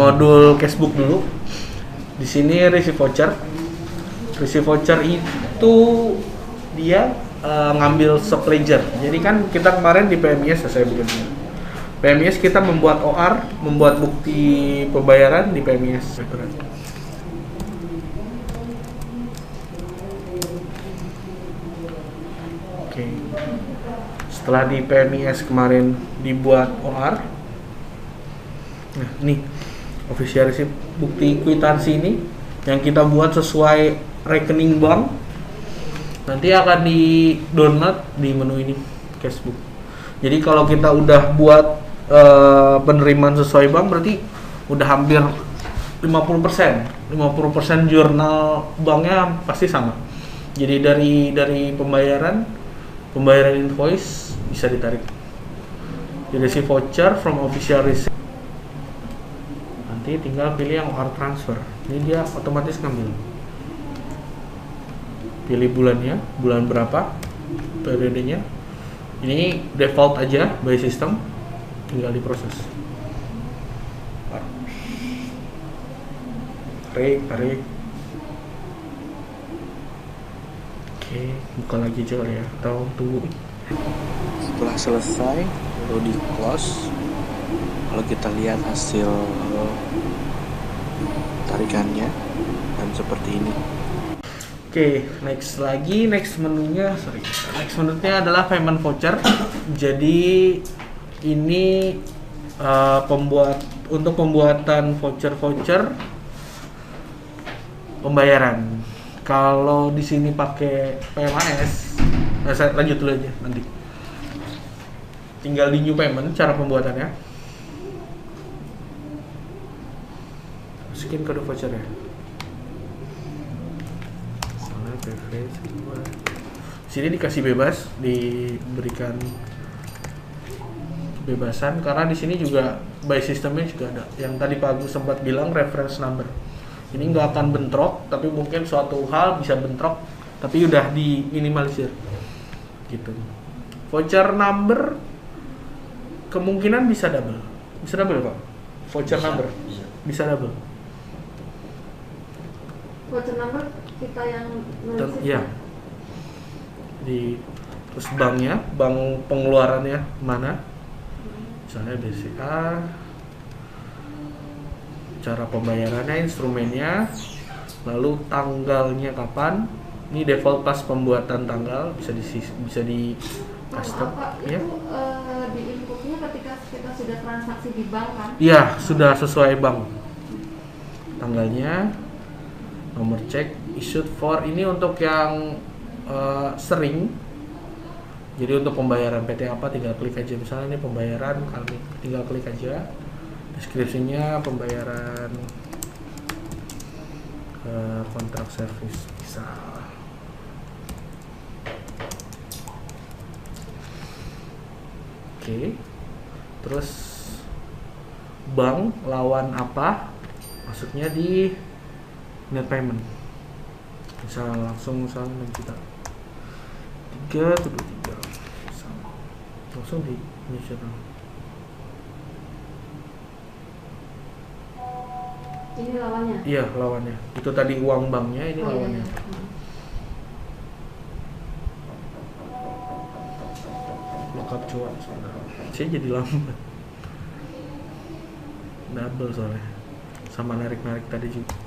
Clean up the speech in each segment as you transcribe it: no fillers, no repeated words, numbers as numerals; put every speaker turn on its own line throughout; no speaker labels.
modul cashbook dulu. Di sini receive voucher. Receive voucher itu dia ngambil subledger. Jadi kan kita kemarin di PMIS saya bikin. PMIS kita membuat OR, membuat bukti pembayaran di PMIS. Oke. Setelah di PMIS kemarin dibuat OR. Nah, nih official receipt bukti kwitansi ini yang kita buat sesuai rekening bank nanti akan di download di menu ini cashbook. Jadi kalau kita udah buat penerimaan sesuai bank berarti udah hampir 50% jurnal banknya pasti sama. Jadi dari pembayaran invoice bisa ditarik. Di receive voucher from official receipt. Nanti tinggal pilih yang OR transfer. Ini dia otomatis ngambil. Pilih bulannya, bulan berapa, periodenya. Ini default aja by system, tinggal diproses. Tarik. Oke, buka lagi aja kali ya, atau tunggu. Setelah selesai, lalu di close. Kalau kita lihat hasil tarikannya dan seperti ini. Oke, next menunya adalah payment voucher. Jadi ini untuk pembuatan voucher pembayaran. Kalau di sini pakai PMAS, saya lanjut dulu aja nanti. Tinggal di new payment cara pembuatannya. Masukin kode voucher ya. Sini dikasih bebas, diberikan kebebasan karena di sini juga by systemnya juga ada. Yang tadi Pak Agus sempat bilang reference number. Ini nggak akan bentrok, tapi mungkin suatu hal bisa bentrok, tapi udah diminimalisir. Gitu. Voucher number kemungkinan bisa double. Bisa double Pak? Voucher number bisa double.
Voucher number kita yang nulis
iya. Terus banknya, bank pengeluarannya mana? Misalnya BCA, cara pembayarannya, instrumennya, lalu tanggalnya kapan? Ini default pas pembuatan tanggal bisa di custom. Ya.
Itu di inputnya ketika kita sudah transaksi di bank kan?
Iya, sudah sesuai bank. Tanggalnya, nomor cek, issued for ini untuk yang sering. Jadi untuk pembayaran PT apa tinggal klik aja, misalnya ini pembayaran kami tinggal klik aja. Deskripsinya pembayaran kontrak service bisa. Oke. Terus bank lawan apa? Masuknya di net payment. Misalnya langsung 6 juta. 3 langsung di nasional.
Ini lawannya?
Iya, lawannya. Itu tadi uang banknya, ini lawannya.
Iya.
Lengkap cuan sebenarnya. Saya jadi lambat. Double soalnya. Sama narik-narik tadi juga.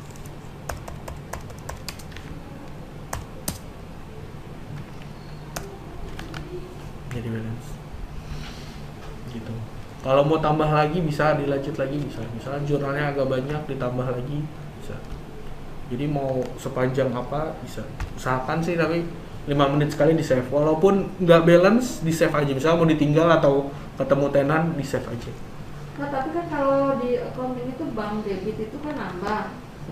Jadi balance. Gitu. Kalau mau tambah lagi bisa, dilanjut lagi bisa. Misalnya jurnalnya agak banyak ditambah lagi bisa. Jadi mau sepanjang apa bisa. Usahakan sih tapi 5 menit sekali di save. Walaupun nggak balance di save aja. Misalnya mau ditinggal atau ketemu tenan di save aja.
Nah tapi kan kalau di accounting itu bank debit itu kan nambah.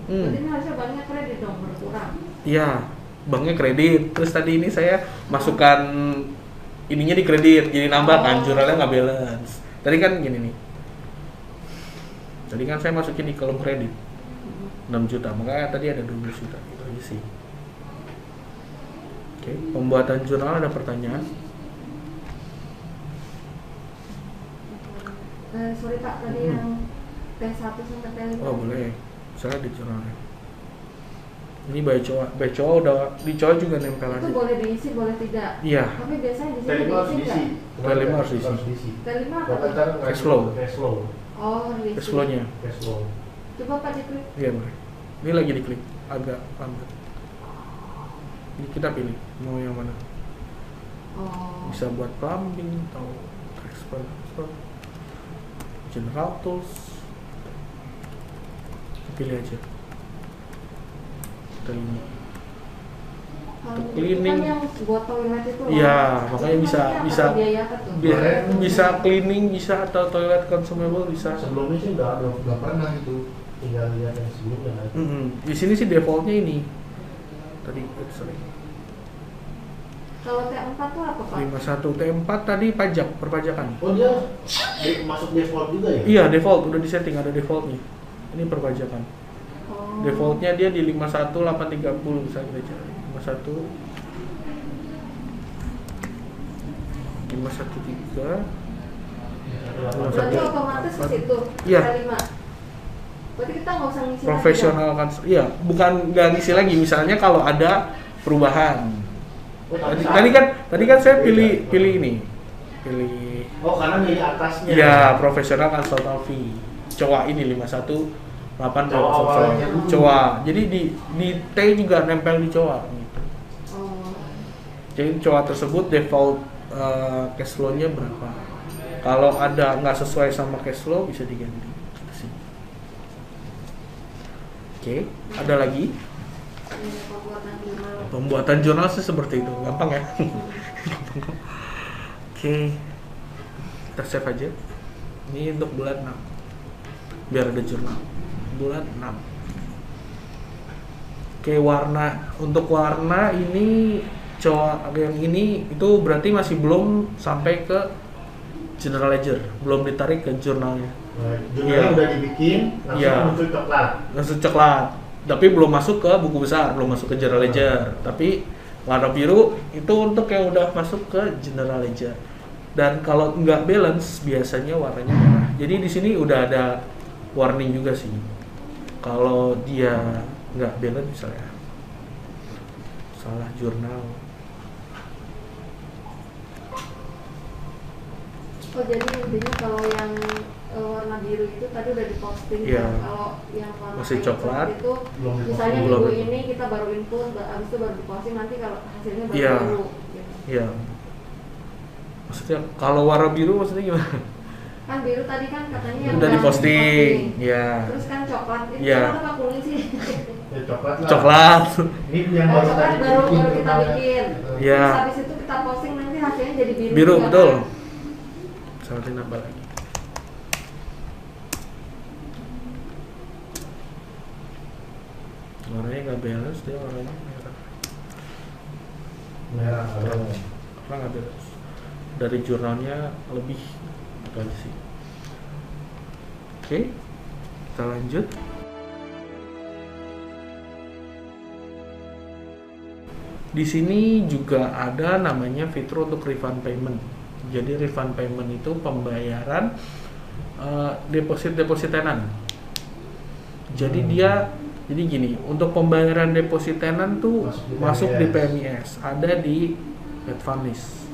Jadi ini harusnya banknya kredit dong, berkurang.
Iya, banknya kredit. Terus tadi ini saya masukkan ininya di kredit, jadi nambah kan, jurnalnya nggak balance. Tadi kan gini nih. Tadi kan saya masukin di kolom kredit 6 juta, makanya tadi ada 12 juta. Itu aja sih. Oke, pembuatan jurnal ada pertanyaan?
Sorry Pak, tadi yang T1 sampai T5.
Oh boleh, misalnya di jurnalnya. Ini BCOA udah di COA juga nempel aja.
Itu boleh diisi, boleh tidak.
Iya.
Tapi biasanya di sini
T5 harus
diisi
diisi.
nggak?
T5 harus diisi.
T5 apa?
Bapak
tuh?
ntar
Cash flow.
Cash flow.
Oh, diisi.
Cash flow-nya.
Cash flow.
Coba Pak diklik.
Iya boleh. Ini lagi diklik, agak lambat. Ini kita pilih mau yang mana.
Oh.
Bisa buat plumbing atau expert, general tools. Pilih aja. Kita ini.
Kalau
Untuk
itu
cleaning.
kan yang buat toilet itu.
Iya,
loh.
makanya
Itu
bisa-
maksudnya apa
bisa-
tuh, biaya apa tuh?
Bisa cleaning, bisa atau toilet consumable bisa.
Sebelumnya sih nggak pernah itu. Tinggal lihat yang sebelumnya aja.
Di sini sih defaultnya ini. Tadi sorry.
Kalau T4 tuh apa Pak?
51 T4 tadi pajak perpajakan.
Oh dia masuk default juga ya?
Iya, default udah disetting, ada defaultnya. Ini perpajakan.
Oh.
Defaultnya dia di 51830 bisa kita cari. 513
Berarti otomatis ke situ.
Iya.
T5. Berarti kita nggak usah ngisi.
profesional kan. Iya, bukan nggak ngisi lagi. Misalnya kalau ada perubahan.
Oh,
Tadi kan saya pilih ini. Pilih
Oh karena milih atasnya.
ya profesional consultant fee. COA ini 518
COA awalnya dulu.
COA. Jadi di T juga nempel di COA gitu.
Oh.
Jadi COA tersebut default cash flow-nya berapa. Kalau ada nggak sesuai sama cash flow bisa diganti. Oke, ada lagi?
Ini pembuatan jurnal.
Pembuatan jurnal sih seperti itu, gampang ya. Oke, kita save aja. Ini untuk bulan 6, biar ada jurnal. Bulan 6. Oke, warna. Untuk warna ini yang ini itu berarti masih belum sampai ke general ledger, belum ditarik ke jurnalnya.
Nah, jurnalnya
Iya.
udah dibikin, langsung
Iya.
muncul coklat.
Langsung coklat, tapi belum masuk ke buku besar, belum masuk ke general ledger. Tapi warna biru itu untuk yang udah masuk ke general ledger. Dan kalau nggak balance biasanya warnanya merah. Jadi di sini udah ada warning juga sih. Kalau dia nggak balance misalnya salah jurnal.
Oh jadi intinya kalau yang warna biru itu tadi udah diposting.
Iya.
Kan? Kalau yang warna
Masih
kayak
coklat.
itu
Belum
misalnya
Belum.
minggu ini kita baru input, habis itu baru diposting, nanti kalau hasilnya baru
Iya.
biru. Gitu.
Iya. Maksudnya kalau warna biru maksudnya gimana?
Kan biru tadi kan katanya yang
Udah diposting. Iya.
Terus kan coklat itu
Iya.
coklat apa kuning sih?
Ya, coklat lah.
Coklat.
Ini yang
Oh,
baru
coklat
tadi
baru kita
jurnalnya.
bikin.
Iya.
Terus habis itu kita posting nanti hasilnya jadi biru.
Biru
juga,
betul.
kan?
Saltin nambah lagi. Warnanya nggak balance, dia warnanya merah.
Merah. Oh.
Karena nggak balance. Dari jurnalnya lebih itu aja sih. Oke, kita lanjut. Di sini juga ada namanya fitur untuk refund payment. Jadi refund payment itu pembayaran deposit tenan. Jadi jadi gini, untuk pembayaran deposit tenan tuh masuk di PMIS, ada di Advanlist.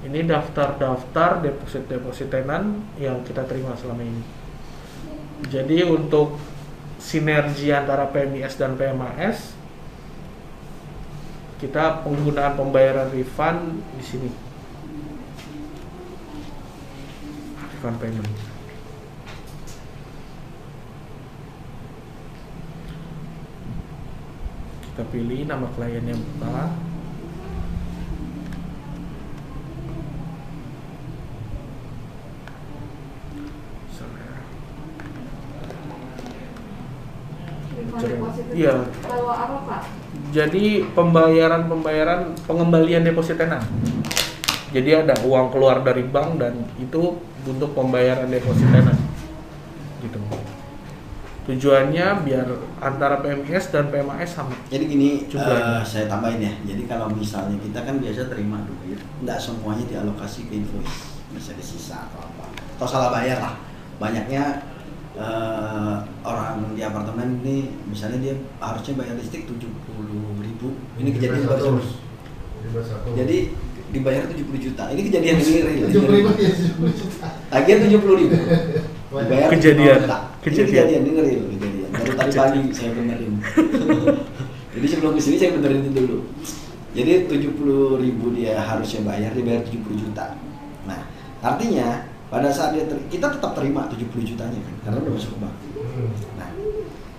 Ini daftar-daftar deposit tenan yang kita terima selama ini. Jadi untuk sinergi antara PMIS dan PMAS, kita penggunaan pembayaran refund di sini. Refund payment. Kita pilih nama klien yang buka.
Refund deposit itu
Iya.
Kalau apa Pak?
Jadi pembayaran pengembalian deposit tenan. Jadi ada uang keluar dari bank dan itu untuk pembayaran deposit tenan. Gitu. Tujuannya biar antara PMIS dan PMAS sama.
Jadi gini,
Jumlahnya.
saya tambahin ya. Jadi kalau misalnya kita kan biasa terima duit, nggak semuanya dialokasi ke invoice, bisa disisa atau apa, atau salah bayar lah. Banyaknya orang di apartemen ini misalnya dia harusnya bayar listrik 70.000, ini kejadian baru. Jadi dibayar 70 juta. Ini kejadian ini real.
70 juta.
Tagihan 70.000. Dibayar
Kejadian.
70 juta. Ini kejadian ini real kejadian. Baru tadi pagi saya benerin. Jadi sebelum kesini saya benerin itu dulu. Jadi 70.000 dia harusnya bayar, dia bayar 70 juta. Nah, artinya pada saat kita tetap terima 70 jutanya kan, karena udah masuk ke bank. Nah,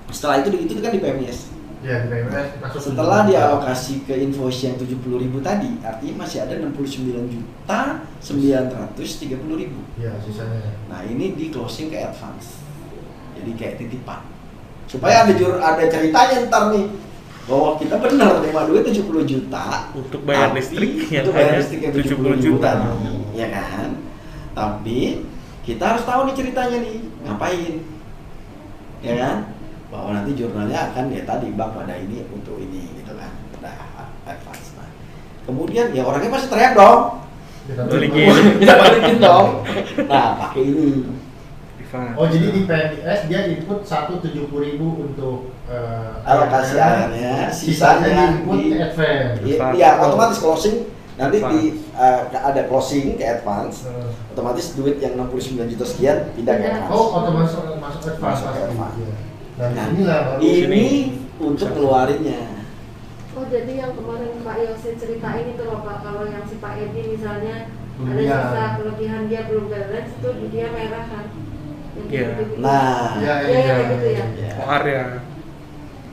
setelah itu kan di PMIS.
Ya, di PMIS masuk.
Setelah dialokasi ke invoice yang 70.000 tadi, artinya masih ada 69.930.000.
Ya, sisanya.
Nah, ini di closing ke advance. Jadi kayak titipan. Supaya ada ceritanya ntar nih bahwa kita benar terima duit 70 juta
untuk bayar
tapi
listrik yang
untuk bayar
hanya
listrik yang
70 juta.
ya kan? Tapi kita harus tahu nih ceritanya nih, ngapain? Ya kan? Bahwa nanti jurnalnya akan ya tadi bang pada ini untuk ini gitu kan. Udah advance. Nah, kemudian ya orangnya pasti teriak dong. Kita balikin dong. Nah, pakai ini.
Oh, jadi di PMIS dia input 170.000 untuk
alokasi airnya, sisanya
input ke advance.
Iya, otomatis closing nanti ada closing ke advance. Otomatis duit yang 69 juta sekian pindah ke advance.
Oh, otomatis masuk advance.
Nah, ini untuk keluarinnya.
Oh, jadi yang kemarin Pak Yosin ceritain itu loh Pak, kalau yang si Pak Edi misalnya ada
Iya.
sisa kelebihan dia belum balance itu dia merah kan.
Iya.
Nah,
ya gitu ya.
OR ya.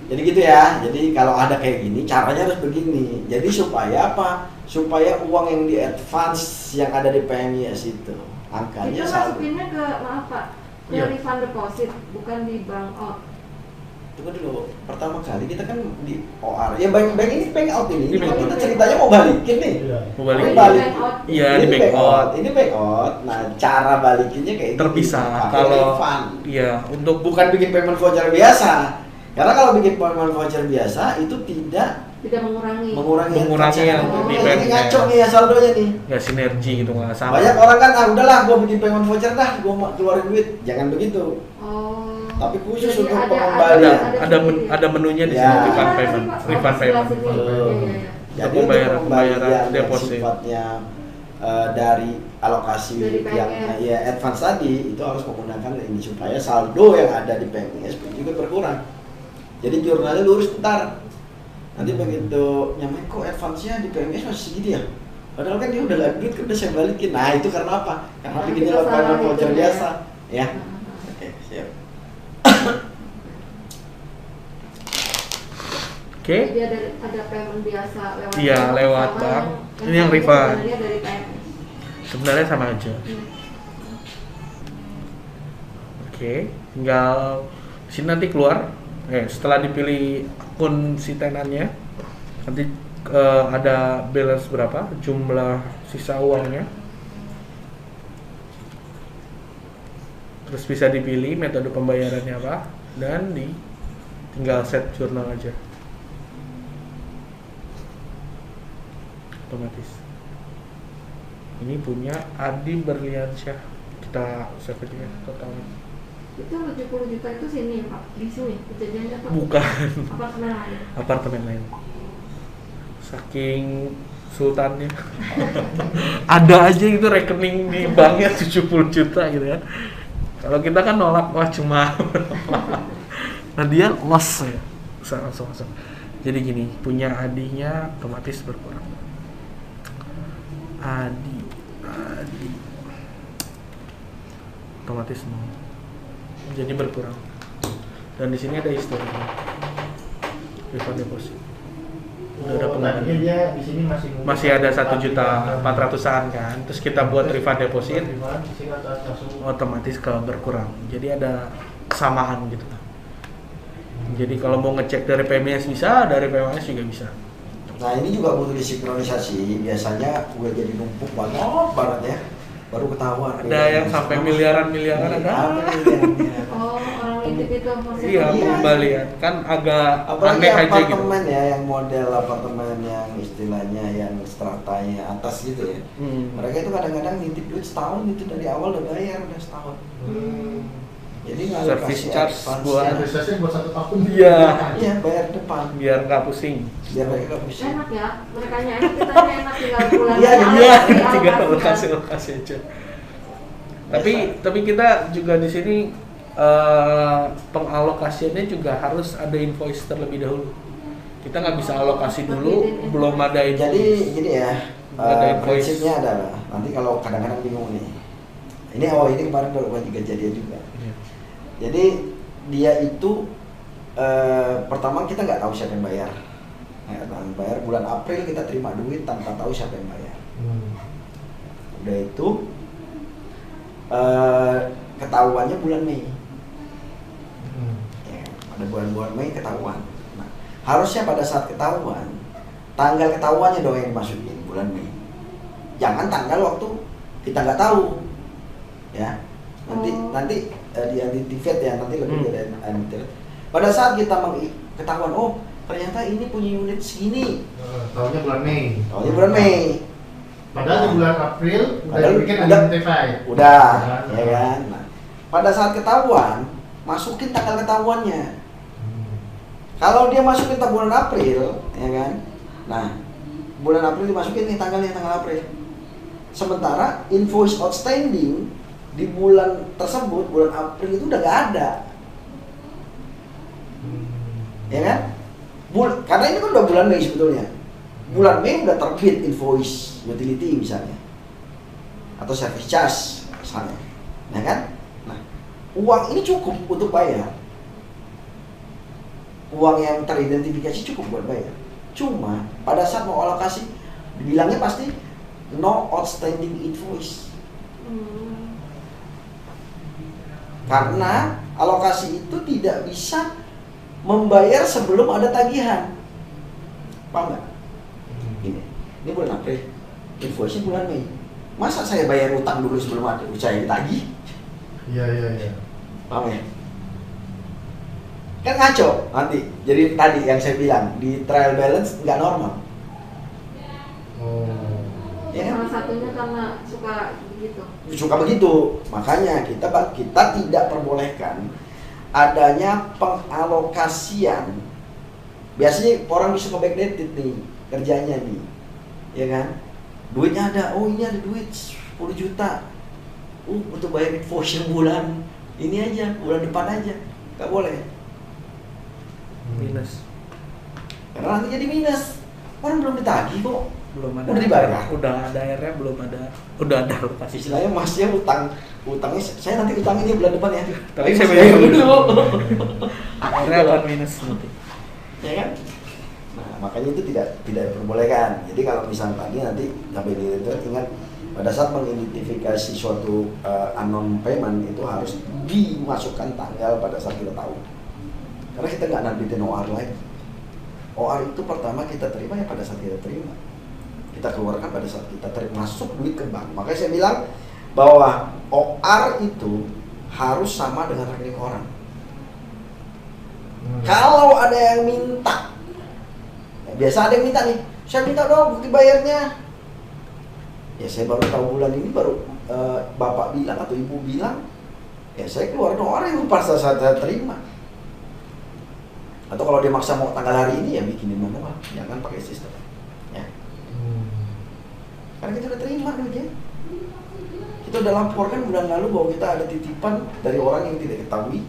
Jadi gitu ya. Jadi kalau ada kayak gini, caranya harus begini. Jadi supaya apa? Supaya uang yang di advance yang ada di PMIS itu angkanya
Itu
saldo.
masukinnya ke maaf Pak, ke
Iya.
refund deposit bukan di bank out.
Tunggu dulu. Pertama kali kita kan di OR. Ya bank ini bank out ini.
Ini bank
Kita
out.
ceritanya mau balikin nih.
Mau balik.
Oh,
balik.
bank out.
Iya,
Ini
di back out.
Ini back out. Nah, cara balikinnya kayak gini.
Terpisah.
Pakai
Kalau
refund.
iya, untuk
Bukan bikin payment voucher biasa. Karena kalau bikin payment voucher biasa itu tidak
Tidak mengurangi.
mengurangi
yang di
ini
PMIS.
ngaco nih ya saldonya nih.
ya sinergi gitu nggak sama.
Banyak orang kan udahlah gua bikin payment voucher dah, gua mau keluarin duit. Jangan begitu.
Oh.
Tapi khusus
Jadi
untuk
ada-
pengembalian.
ada menunya di
Ya.
sini refund
Ah,
payment,
Pak,
refund
sebelah
payment.
sini.
Betul.
Iya, iya, iya.
Jadi
Pembayaran-
untuk pembayaran
pembayaran
yang
deposit.
sifatnya dari alokasi
Dari
yang
PMIS.
ya advance tadi itu harus menggunakan ini supaya saldo yang ada di PMIS juga berkurang. Jadi jurnalnya lurus ntar. Nanti begitu nyampe kok advance-nya di PMIS masih segitu ya? Padahal kan dia udah gak duit, kan udah saya balikin. Nah itu karena apa? Karena
Karena
bikinnya
kita salah
payment voucher
itu ya.
biasa. Ya.
Ah.
Oke, siap.
Oke.
Jadi ada payment biasa lewat
Iya,
bank
lewat
sama
bank.
yang
Ini yang
lainnya
refund.
sebenarnya dari PMIS.
Sebenarnya sama aja. Oke, tinggal sini nanti keluar. Setelah dipilih akun si tenannya, nanti ada balance berapa, jumlah sisa uangnya. Terus bisa dipilih metode pembayarannya apa, dan tinggal set jurnal aja. Otomatis. Ini punya Adi Berliansyah. Kita save aja totalnya.
Itu 70 juta itu sini Pak, di sini kejadiannya Pak.
Bukan.
Apartemen lain.
Apartemen lain. Saking sultannya. Ada aja gitu rekening di banknya 70 juta gitu ya. Kalau kita kan nolak, wah cuma nah dia loss ya. Langsung. Jadi gini, punya Adinya otomatis berkurang. Adi otomatis nol. Jadi berkurang. Dan di sini ada historinya. Refund deposit. Udah ada pengaruh.
Dia di sini
Masih ada 1.400.000-an kan. Terus kita buat refund deposit, otomatis kalau berkurang. Jadi ada kesamaan gitu. Jadi kalau mau ngecek dari PMIS bisa, dari PMIS juga bisa.
Nah ini juga butuh disinkronisasi. Biasanya udah jadi numpuk banget ya. Baru ketahuan.
Ada yang sampai miliaran ada.
Oh, orang nitip itu maksudnya.
Iya, pengembalian kan agak
Apalagi
aneh aja gitu.
apartemen ya, yang model apartemen yang istilahnya yang stratanya atas gitu ya. Mereka itu kadang-kadang nitip duit setahun itu dari awal udah bayar udah setahun. Jadi
Service charge buat-
Administrasi buat 1 tahun.
Iya.
Iya, bayar depan.
biar nggak pusing.
Biar mereka nggak pusing.
Enak ya, mereka enak, kita enak tinggal bulan.
Iya,
Iya, tinggal
alokasi.
lokasi aja. Tapi kita juga di sini pengalokasiannya juga harus ada invoice terlebih dahulu. Kita nggak bisa alokasi dulu, belum ada invoice.
Jadi ya,
Nggak ada invoice.
prinsipnya adalah nanti kalau kadang-kadang bingung nih. Ini kemarin baru kejadian juga.
Iya.
Jadi dia itu pertama kita nggak tahu siapa yang bayar. Bayar bulan April kita terima duit tanpa tahu siapa yang bayar. Udah itu ketahuannya bulan Mei. Ya, pada bulan Mei ketahuan. Nah, harusnya pada saat ketahuan, tanggal ketahuannya dong yang dimasukin bulan Mei. Jangan tanggal waktu kita nggak tahu, ya. Nanti di-activate ya, nanti lebih dari detail. Pada saat kita ketahuan, oh ternyata ini punya unit segini.
Tahunnya bulan Mei.
Tahunnya bulan Mei.
Padahal di bulan April udah
Padahal
bikin
udah-
identified.
Udah, ya kan. Nah, pada saat ketahuan, masukin tanggal ketahuannya. Kalau dia masukin bulan April, ya kan. Nah, bulan April dimasukin nih tanggal April. Sementara invoice outstanding di bulan tersebut, bulan April itu udah gak ada. Ya kan? Karena ini kan udah bulan Mei sebetulnya. Bulan Mei udah terbit invoice utility misalnya, atau service charge misalnya, ya kan? Nah, uang ini cukup untuk bayar. Uang yang teridentifikasi cukup buat bayar. Cuma pada saat mau alokasi, dibilangnya pasti no outstanding invoice. Karena alokasi itu tidak bisa membayar sebelum ada tagihan. Paham nggak? Ini bulan April, invoice-nya bulan Mei. Masa saya bayar utang dulu sebelum ada saya ditagih?
Iya.
Paham ya? Kan ngaco nanti. Jadi tadi yang saya bilang di trial balance nggak normal. Ya kan?
Salah satunya karena suka begitu.
Suka begitu. Makanya kita tidak perbolehkan adanya pengalokasian. Biasanya orang bisa backdated nih kerjanya nih, ya kan? Duitnya ada, oh ini ada duit 10 juta, untuk bayar invoice yang bulan ini aja, bulan depan aja, nggak boleh.
Minus.
Karena nanti jadi minus. Orang belum ditagih kok.
Belum ada.
Udah dibayar.
Udah ada airnya, belum ada. Udah ada alokasi.
Istilahnya masnya utangnya saya nanti utangnya bulan depan ya.
Tapi
Mas
saya
bayar
bayar
dulu.
Airnya akan minus nanti.
Ya kan? Nah, makanya itu tidak diperbolehkan. Jadi kalau misalnya tadi nanti sampai itu ingat pada saat mengidentifikasi suatu unknown payment itu harus dimasukkan tanggal pada saat kita tahu. Karena kita nggak narbitin OR lagi. OR itu pertama kita terima ya pada saat kita terima. Kita keluarkan pada saat kita masuk duit ke bank. Makanya saya bilang bahwa OR itu harus sama dengan rekening orang. Kalau ada yang minta, ya biasa ada yang minta nih, saya minta dong bukti bayarnya. Ya saya baru tahu bulan ini bapak bilang atau ibu bilang, ya saya keluar OR yang pas saat saya terima. Atau kalau dia maksa mau tanggal hari ini ya bikinin manual, jangan pakai sistem. Ya. Karena kita udah terima duitnya. Kita udah laporkan bulan lalu bahwa kita ada titipan dari orang yang tidak ketahui.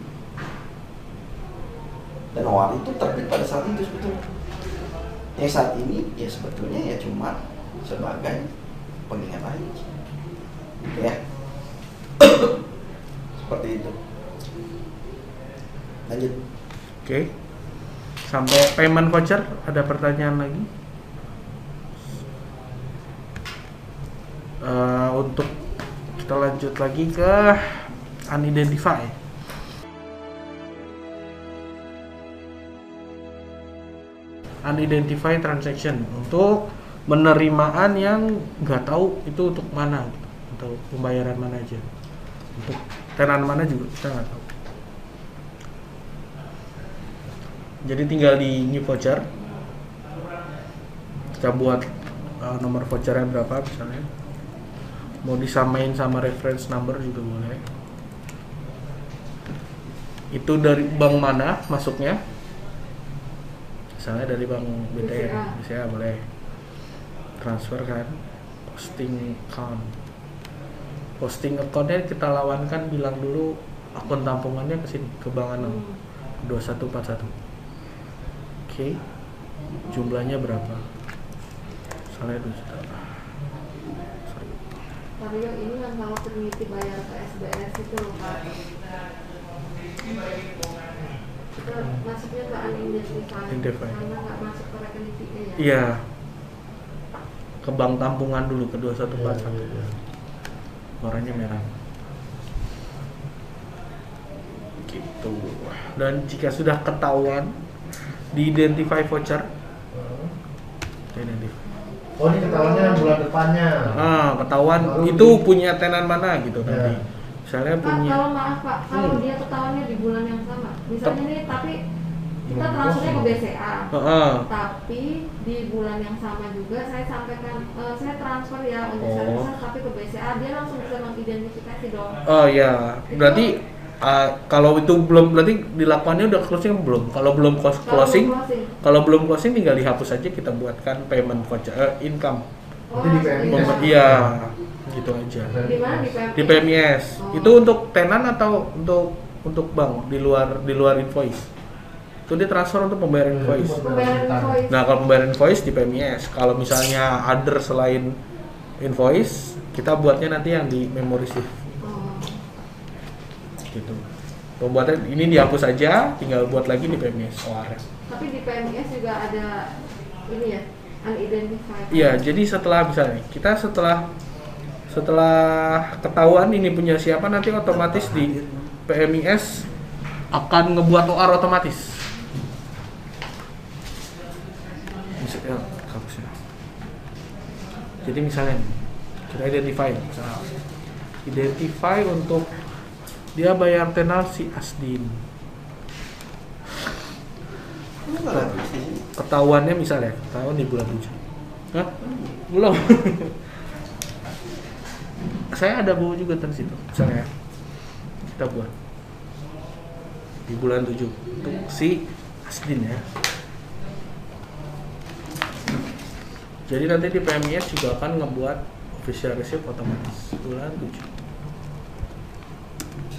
Dan OR itu terbit pada saat itu sebetulnya. Yang saat ini ya sebetulnya ya cuma sebagai pengingat aja. Ya. Seperti itu. Lanjut.
Oke. Sampai payment voucher, ada pertanyaan lagi? Untuk kita lanjut lagi ke unidentified. Unidentified transaction untuk penerimaan yang nggak tahu itu untuk mana, untuk pembayaran mana aja, untuk tenan mana juga kita nggak tahu. Jadi tinggal di new voucher, kita buat nomor vouchernya berapa misalnya, mau disamain sama reference number juga boleh. itu dari bank mana masuknya, misalnya dari bank BTN, BCA boleh transfer kan, posting accountnya kita lawankan, bilang dulu akun tampungannya ke sini, ke Bank Anom 2141. Oke. Jumlahnya berapa? Misalnya 2 juta.
Mario, ini kan kalau Trinity bayar ke SBS itu loh Pak. Kita masuknya ke unidentified karena nggak masuk ke rekening PE ya?
Iya. Ke bank tampungan dulu, ke 2141. Warnanya merah. Gitu. Dan jika sudah ketahuan di-identify voucher, identify.
Oh, ini ketahuannya bulan depannya.
Ketahuan
Lalu
itu punya tenan mana gitu nanti. Misalnya
Pak,
punya.
kalau maaf Pak, kalau dia ketahuannya di bulan yang sama, misalnya nih, tapi kita transfernya ke BCA, tapi di bulan yang sama juga saya sampaikan, saya transfer ya untuk saya tapi ke BCA, dia langsung bisa mengidentifikasi dong.
Oh ya, berarti kalau itu belum, berarti dilakukannya udah closing belum? Kalau belum closing tinggal dihapus aja, kita buatkan payment voucher income.
Itu di PMIS.
Iya, gitu aja.
Di mana di PMIS?
Di PMIS. Itu untuk tenan atau untuk bank di luar invoice? Itu dia transfer untuk pembayaran invoice.
Pembayaran invoice.
Nah, kalau pembayaran invoice di PMIS. Kalau misalnya other selain invoice, kita buatnya nanti yang di memory shift. Gitu. Pembuatan ini dihapus aja, tinggal buat lagi di PMIS OR.
Tapi di PMIS juga ada ini ya, unidentified.
Iya, jadi setelah misalnya kita setelah ketahuan ini punya siapa, nanti otomatis di PMIS akan ngebuat OR otomatis. Misalnya, jadi misalnya kita identify untuk dia bayar tenar si Asdin. Ketahuannya misalnya, ketahuan di bulan 7. Hah? Belum. Saya ada bawa juga dari situ. Misalnya kita buat di bulan 7 untuk si Asdin ya. Jadi nanti di PMIS juga akan ngebuat official receipt otomatis bulan 7.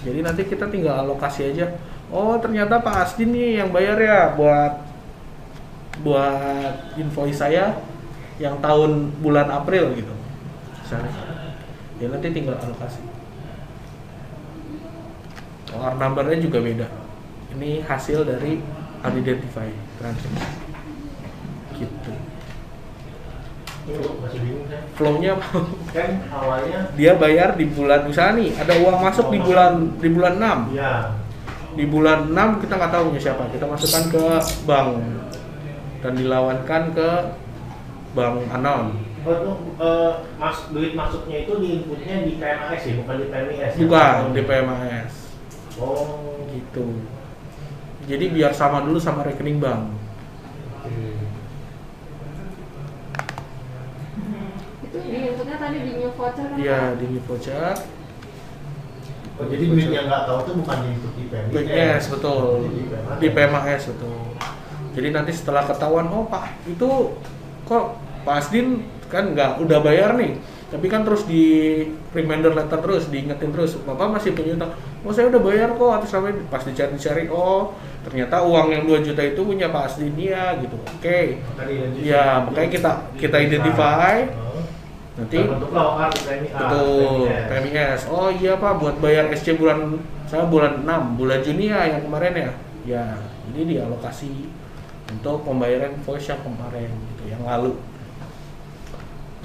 Jadi nanti kita tinggal alokasi aja. Oh, ternyata Pak Asdin nih yang bayar ya buat invoice saya yang tahun bulan April gitu. Misalnya. Ya nanti tinggal alokasi. OR number-nya juga beda. Ini hasil dari unidentified transaction. Gitu.
Masih bingung kan?
Flow-nya
Kan awalnya
dia bayar di bulan, misalnya nih ada uang masuk di bulan 6.
Iya.
Di bulan 6 kita nggak tahu punya siapa, kita masukkan ke bank dan dilawankan ke Bank Anom.
Duit masuknya itu di inputnya di PMAS ya, bukan di PMIS.
Bukan di PMAS.
Oh,
Gitu. Jadi biar sama dulu sama rekening bank.
Itu di inputnya tadi di new voucher kan?
Iya, di new voucher.
Oh, jadi duit yang nggak tahu itu bukan di input di PMIS.
PMAS betul.
PMAS.
Di PMAS betul. Jadi nanti setelah ketahuan, oh Pak, itu kok Pak Asdin kan nggak udah bayar nih, tapi kan terus di reminder letter terus, diingetin terus, Bapak masih punya utang. Oh saya udah bayar kok, atas nama pas dicari-cari, oh ternyata uang yang 2 juta itu punya Pak Asdin ya gitu. Oke. Ya makanya kita identify. Nanti
bentuklah OR di PMIS.
betul PMIS. Oh iya Pak, buat bayar SC bulan 6, bulan Juni ya yang kemarin ya. Ya, ini dialokasi untuk pembayaran invoice yang kemarin gitu, yang lalu.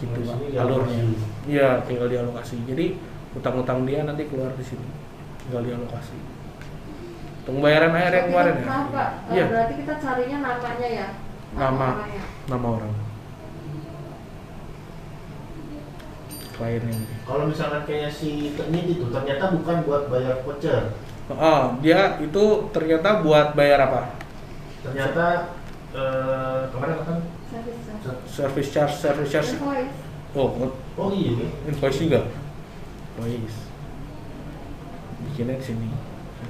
Gitu Pak, alurnya. Iya, tinggal dialokasi. Jadi utang-utang dia nanti keluar di sini. Tinggal dialokasi. Untuk pembayaran akhir yang kemarin ya.
Maaf Pak,
Iya.
berarti kita carinya namanya ya? Orangnya.
Nama orang. Klien yang ini.
Kalau misalkan kayak si ini itu ternyata bukan buat bayar voucher.
Oh, dia itu ternyata buat bayar apa?
Ternyata kemarin kan
Service charge.
Service charge.
Invoice.
oh iya
Invoice juga. Invoice. Bikinnya di sini.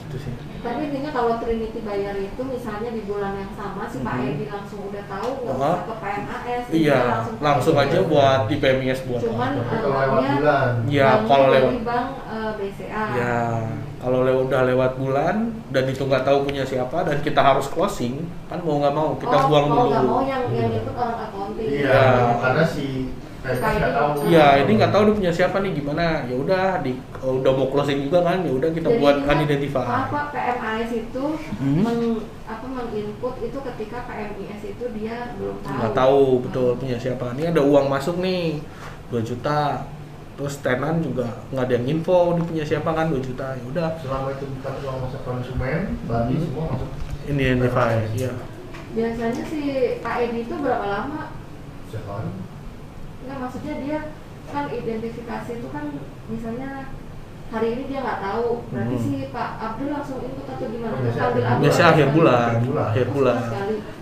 Itu sih.
Tapi intinya kalau Trinity bayar itu misalnya di bulan yang sama si Pak Edi langsung udah tahu nggak
Oh.
usah ke PMAS,
Iya, langsung aja buat di PMIS buat.
Cuman
Tapi kalau lewat
banknya
bulan.
Ya,
banknya
kalau
dari
lewat.
bank BCA.
Ya, kalau udah lewat bulan dan itu nggak tahu punya siapa dan kita harus closing, kan mau nggak mau kita buang
mau
dulu.
nggak mau yang ikut orang accounting.
Iya, karena si PMS nggak tahu.
Iya, ini nggak tahu dia punya siapa nih gimana. Ya udah udah mau closing juga kan, ya udah kita
Jadi
buat
ingat,
unidentified.
Apa PMIS itu
Hmm.
menginput itu ketika PMIS itu dia belum tahu.
Nggak tahu betul punya siapa. Ini ada uang masuk nih 2 juta. Terus tenan juga nggak ada yang info ini punya siapa kan 2 juta. Ya udah
Selama itu bukan uang masuk konsumen, berarti semua masuk
identify. Iya.
Biasanya si Pak Edi itu berapa lama?
sehari.
Nggak, maksudnya dia kan identifikasi itu kan misalnya hari ini dia nggak tahu, berarti si Pak Abdul langsung input atau gimana?
Biasanya akhir bulan. Akhir bulan.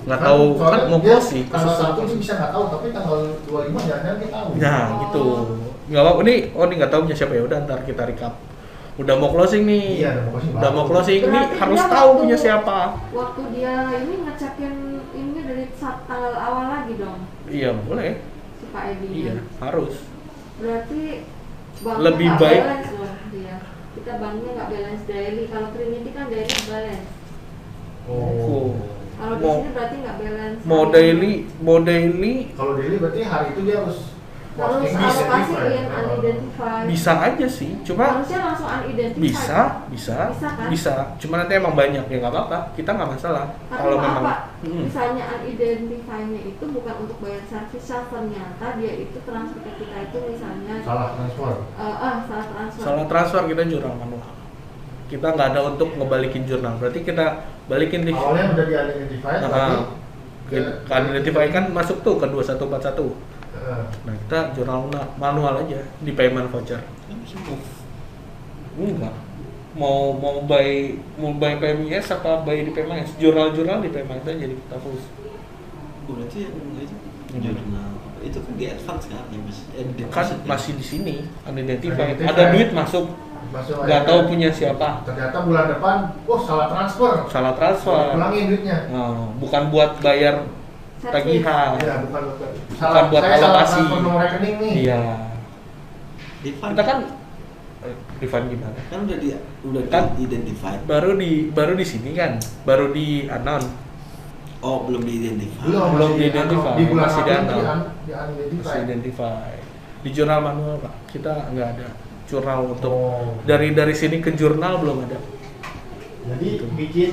Nggak tahu kan mau
dia
closing.
tanggal 1 dia bisa nggak tahu, tapi tanggal 25 jangan dia tahu.
Nah, gitu. Nggak apa ini nggak tahu punya siapa, ya udah ntar kita recap. Udah mau closing nih.
Iya,
Udah mau closing ini
Berarti
harus
dia
tahu
waktu-
punya siapa.
Waktu dia ini ngecekin ini dari tanggal awal lagi dong,
Iya, boleh.
si Pak Edi.
Iya, harus.
Berarti banknya
Lebih
nggak
baik-
balance dong dia. Kita banknya nggak balance daily. Kalau Trinity kan daily balance.
Oh.
Kalau di
Mau-
sini berarti nggak balance.
Mau daily
Kalau daily berarti hari itu dia harus
Harus
posting
alokasi
identify.
yang unidentified.
bisa aja sih, cuma
Harusnya langsung unidentified.
bisa.
Bisa kan?
Cuma nanti emang banyak ya nggak apa-apa, kita nggak masalah.
Tapi
Kalau
maaf
memang
Pak,
Hmm.
misalnya unidentified-nya itu bukan untuk bayar servis, ternyata dia itu transfer ke kita itu misalnya
Salah transfer.
salah transfer.
salah transfer kita jurnal manual. Kita nggak ada untuk ngebalikin jurnal, berarti kita balikin di
Awalnya udah di identify, tapi
kan identify kan masuk tuh ke 2141. Nah, kita jurnal manual aja di payment voucher. Enggak. Mau buy PMIS apa buy di PMIS? Jurnal-jurnal di PMIS aja jadi kita full.
Berarti yang itu
Gimana?
jurnal itu kan di advance kan ya mas?
Kan masih di sini unidentified.
Unidentified.
Ada duit masuk,
masuk
nggak
aja.
tahu punya siapa.
Ternyata bulan depan, salah transfer.
Salah transfer.
Ulangin duitnya.
Nah, bukan buat bayar
Servis.
tagihan.
Iya, bukan
buat
saya salah
alokasi.
transfer nomor rekening nih.
Iya.
Refund
Kita kan refund gimana?
kan udah
Kan
di identify.
Baru di sini kan, baru di anon.
Oh belum di identify.
Belum
masih
di-identify,
Di bulan
masih
April
di-announce.
di
Masih
unidentified.
identify. Di jurnal manual Pak, kita nggak ada jurnal untuk
Oh.
dari sini ke jurnal belum ada
Jadi bikin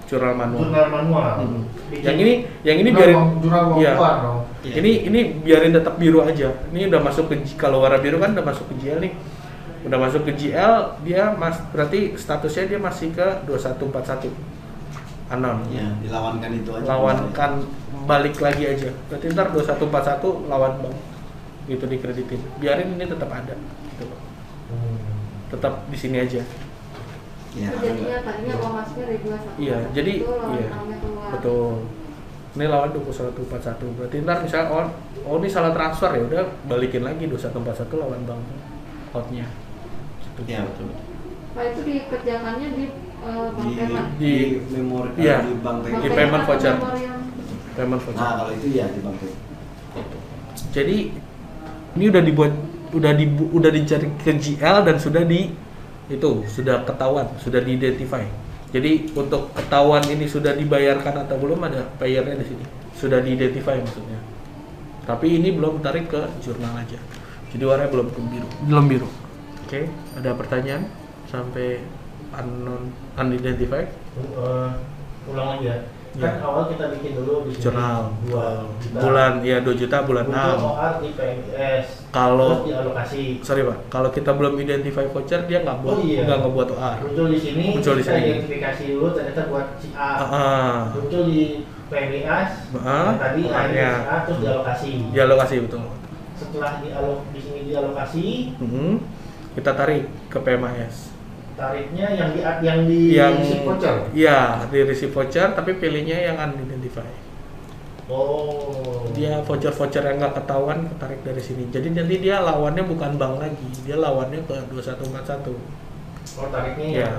jurnal manual.
jurnal manual.
Hmm.
Bikin
Yang ini
jurnal
biarin
jurnal
iya.
keluar dong.
Iya.
Ini biarin tetap biru aja. Ini udah masuk ke kalau warna biru kan udah masuk ke GL nih. Udah masuk ke GL, dia berarti statusnya dia masih ke 2141. Anon.
Ya dilawankan itu aja.
Lawankan balik lagi aja. Berarti ntar 2141 lawan bank. Gitu dikreditin. Biarin ini tetap ada. Gitu. Tetap di sini aja.
Ya,
Jadinya tadinya uang masuknya dari 21.
Iya, jadi
lawan
iya.
uangnya keluar.
Betul. Ini lawan 2141. Berarti ntar misalnya oh ini salah transfer ya udah balikin lagi 2141 lawan bank outnya. Gitu.
ya betul.
Pak itu dikerjakannya di bank
Di,
payment.
di memori
Iya.
di bank
Bank
di
payment.
payment
atau
voucher.
memoriam?
Payment voucher.
Nah kalau itu ya di bank payment.
Jadi ini udah dibuat udah dicari ke GL dan sudah sudah ketahuan, sudah diidentify. Jadi untuk ketahuan ini sudah dibayarkan atau belum ada payernya di sini. Sudah diidentify maksudnya. Tapi ini belum tarik ke jurnal aja. Jadi warnanya belum biru. Oke, ada pertanyaan sampai unidentified?
Ulang lagi ya.
Iya.
Kan awal kita bikin dulu di sini
Jurnal
2 juta.
bulan 2 juta bulan
Muncul
6.
OR di PMIS.
Kalau
Terus dialokasi.
sorry Pak, kalau kita belum identify voucher dia nggak ngebuat OR.
Muncul di sini.
Muncul di
kita
sini.
identifikasi dulu ternyata buat si A. Muncul di PMIS. Tadi
OR-nya.
ada si A terus dialokasi.
Dialokasi betul.
Setelah di sini dialokasi,
Kita tarik ke PMIS.
tarifnya yang di receipt voucher.
Iya, di receipt voucher tapi pilihnya yang unidentified.
Oh.
Dia voucher yang nggak ketahuan ketarik dari sini. Jadi nanti dia lawannya bukan bank lagi, dia lawannya ke 2141.
Oh, tarifnya
Ya.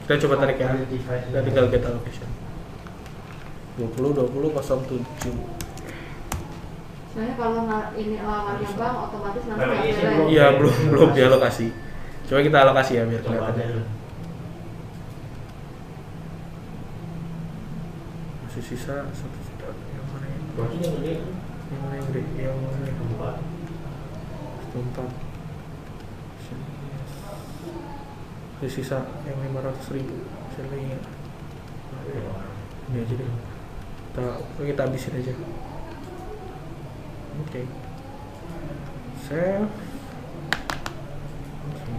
Kita coba tarik ya. Kita tinggal get allocation. 20,07.
Soalnya kalau ini lawannya bank otomatis nanti
Memang isi
ada.
belum.
Iya, belum dialokasi. Coba kita alokasi ya biar kelihatan. Masih sisa 1 juta. Yang mana ya? Yang mana yang gede? Yang mana yang 4. Masih sisa yang 500.000. Saya lagi ingat. Ini aja deh. Kita habisin aja. Oke. Save. Oke.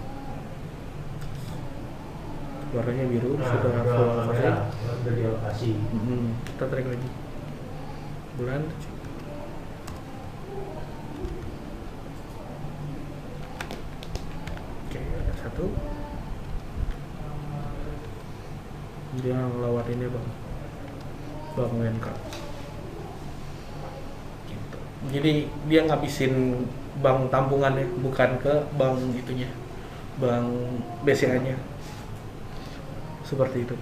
Warnanya biru sudah full alokasi.
Sudah dialokasi.
Kita tarik lagi. Bulan. Oke, ada 1. Dia lewat ini bang WNK gitu. Jadi dia ngabisin bank tampungannya, bukan ke bank itunya, bank BCA nya seperti itu.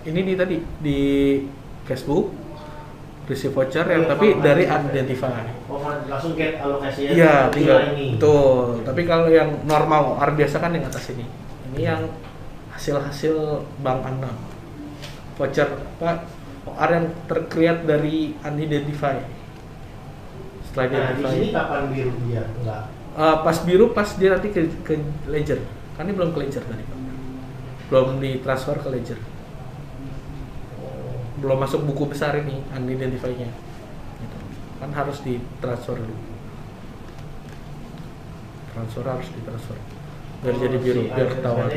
Ini di tadi di cashbook receive voucher yang tapi dari identify.
Oh, langsung get alokasinya.
Iya, tinggal
ini.
betul. Tapi kalau yang normal OR biasa kan yang atas ini. Ini yang hasil bank Anda. Voucher apa OR yang tercreate dari unidentified. Setelah
Nah, di
identify.
sini kapan biru dia? Enggak.
Pas biru pas dia nanti ke ledger. Kan ini belum ke ledger tadi, Pak. Belum ditransfer ke ledger. Belum masuk buku besar ini unidentified-nya. Gitu. Kan harus ditransfer dulu. Transfer harus ditransfer. Biar jadi biru, biar ketahuan.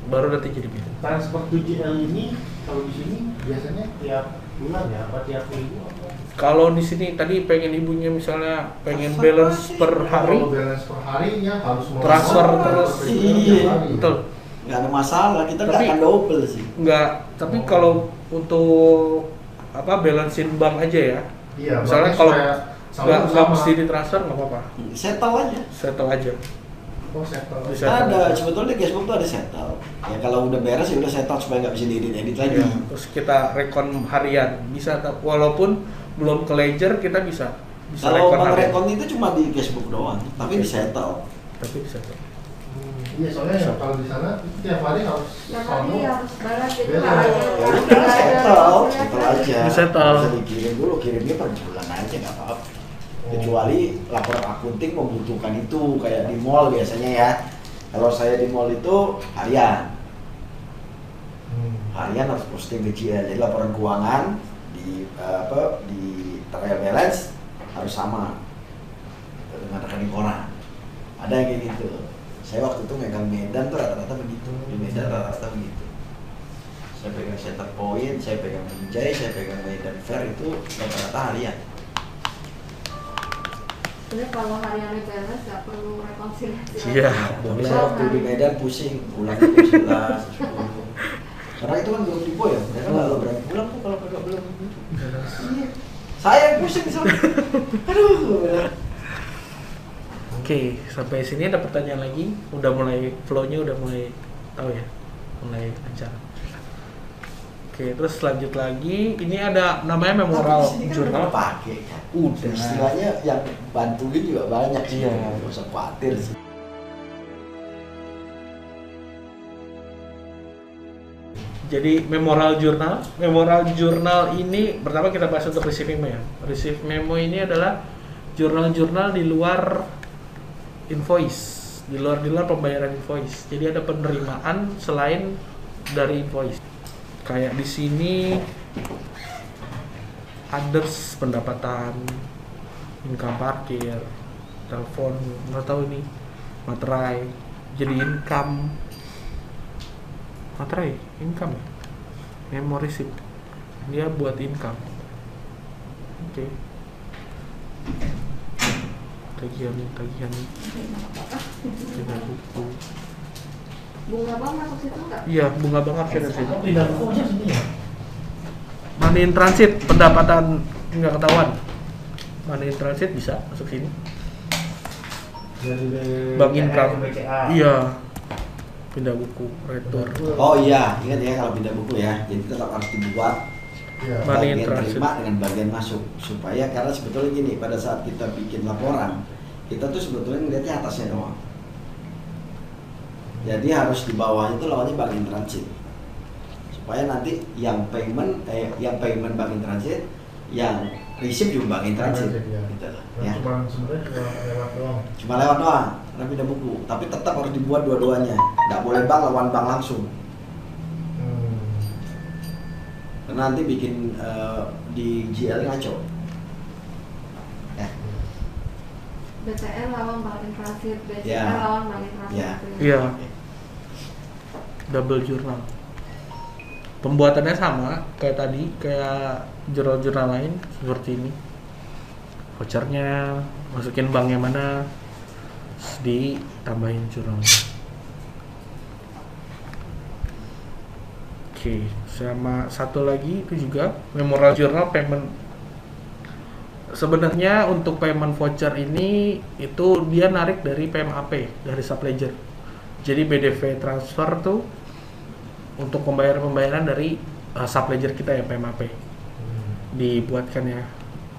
Baru nanti jadi biru.
Transfer 7L ini kalau di sini biasanya tiap bulan ya, apa tiap minggu?
Kalau di sini tadi pengen ibunya misalnya pengen balance per hari,
Kalau balance per harinya harus
transfer terus.
Iya.
Betul.
Nggak ada masalah, kita nggak
Tapi-
akan double sih.
Enggak, tapi kalau untuk apa balancein bank aja ya.
Iya,
Misalnya
berarti
kalau
supaya
nggak mesti ditransfer nggak apa-apa,
Settle aja.
settle aja.
Oh, settle.
Bisa.
Ada, sebetulnya di cashbook tuh ada settle. Ya kalau udah beres ya udah settle supaya nggak bisa diedit lagi.
Ya, terus kita rekon harian bisa, walaupun belum ke ledger kita bisa
Kalau
rekon harian.
rekon itu cuma di cashbook doang, tapi di settle.
Tapi bisa.
Iya, soalnya ya, kalau di sana tiap hari harus
Yang tadi harus balas itu
Beda.
nggak ada.
Ya
nggak
udah
ada
settle
kelihatan.
aja.
Di settle.
Bisa dikirim dulu, kirimnya per bulan aja nggak apa-apa. Kecuali laporan akunting membutuhkan itu, kayak di mall biasanya ya. Kalau saya di mall itu harian. Harian harus posting kecil, jadi laporan keuangan di trial balance harus sama dengan rekening koran. Ada yang kayak gitu. Saya waktu itu megang Medan tuh rata-rata begitu, di Medan rata-rata begitu. Saya pegang Center Point, saya pegang Binjai, saya pegang Medan Fair itu rata-rata harian.
Sebenarnya kalau harian balance nggak perlu rekonsiliasi.
Iya.
Tapi saya waktu di Medan pusing, pulang itu 11, 10. Karena itu kan belum tipu ya, mereka nggak berani pulang kok kalau kagak belum. Iya. Saya yang pusing soalnya. Aduh.
Oke, sampai sini ada pertanyaan lagi. Udah mulai flow-nya udah mulai tahu ya, mulai lancar. Oke, terus lanjut lagi. Ini ada namanya memorial
Tapi di sini kan
jurnal.
udah pakai kan.
Udah.
Istilahnya yang bantuin juga banyak sih.
Iya.
Nggak usah khawatir sih.
Jadi memorial jurnal ini pertama kita bahas untuk receive memo ya. Receive memo ini adalah jurnal-jurnal di luar invoice, di luar pembayaran invoice. Jadi ada penerimaan selain dari invoice. Kayak di sini others, pendapatan, income parkir, telepon, nggak tahu ini, materai, jadi income, materai, income, memo receipt, dia buat income, oke. Tagihan, tidak buku.
Bunga bank masuk situ nggak?
Iya, bunga bank absen di sini.
Pindah bukunya sini ya?
Money in transit, pendapatan nggak ketahuan. Money in transit bisa masuk sini. Bank Intra.
BCA.
Iya. Pindah buku, retur.
Oh iya, ingat ya kalau pindah buku ya. Jadi tetap harus dibuat
Iya.
Money in
bagian
transit.
terima dengan bagian masuk, supaya karena sebetulnya gini, pada saat kita bikin laporan kita tuh sebetulnya ngeliatnya atasnya doang, jadi harus di bawahnya itu lawannya bank in transit, supaya nanti yang payment bank in transit, yang receipt juga bank in transit
Iya.
gitu loh,
Nah,
ya.
sebenarnya cuma lewat doang.
Cuma lewat doang karena pindah buku, tapi tetap harus dibuat dua-duanya, nggak boleh bank lawan bank langsung. Karena nanti bikin di GL ngaco.
BTN lawan bank in transit, BCA
Ya.
lawan bank in transit.
Ya.
Iya. Double jurnal. Pembuatannya sama kayak tadi, kayak jurnal-jurnal lain seperti ini. Vouchernya, masukin banknya mana, terus ditambahin jurnalnya. Oke, sama satu lagi itu juga memorial journal payment. Sebenarnya untuk payment voucher ini itu dia narik dari PMAP, dari subledger. Jadi BDV transfer tuh untuk pembayaran dari subledger kita ya, PMAP. Dibuatkan ya.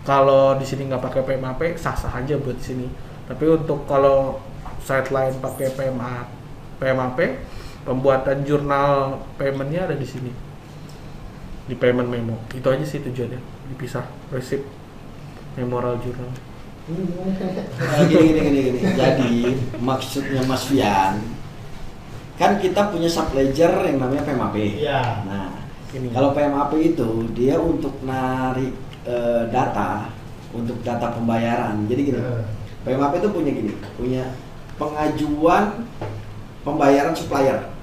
Kalau di sini nggak pakai PMAP, sah-sah aja buat di sini. Tapi untuk kalau site lain pakai PMAP, pembuatan jurnal paymentnya ada di sini, di payment memo. Itu aja sih tujuannya, dipisah receipt, memorial journal.
Gini. Jadi maksudnya Mas Fian, kan kita punya subledger yang namanya PMAP.
Iya.
Nah,
Ini.
kalau PMAP itu dia untuk narik data, untuk data pembayaran. Jadi gini, PMAP itu punya pengajuan pembayaran supplier.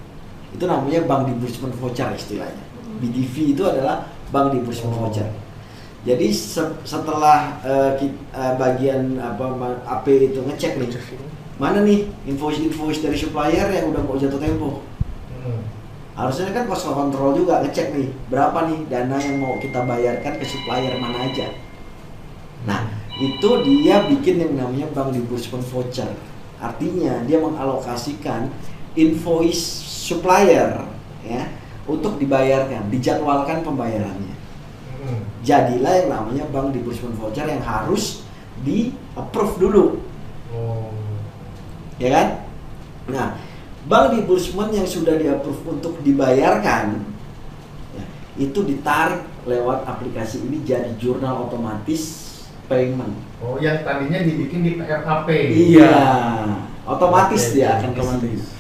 Itu namanya bank disbursement voucher istilahnya. BDV itu adalah bank disbursement voucher. Jadi setelah bagian AP itu ngecek nih, mana nih invoice dari supplier yang udah mau jatuh tempo. Harusnya kan cost control juga ngecek nih, berapa nih dana yang mau kita bayarkan ke supplier mana aja. Nah, itu dia bikin yang namanya bank disbursement voucher. Artinya dia mengalokasikan invoice supplier ya untuk dibayarkan, dijadwalkan pembayarannya. Jadilah yang namanya bank disbursement voucher yang harus di approve dulu. Ya kan? Nah, bank disbursement yang sudah di approve untuk dibayarkan ya, itu ditarik lewat aplikasi ini jadi jurnal otomatis payment.
Oh, yang tadinya dibikin di PMAP.
Iya, otomatis dia akan
otomatis.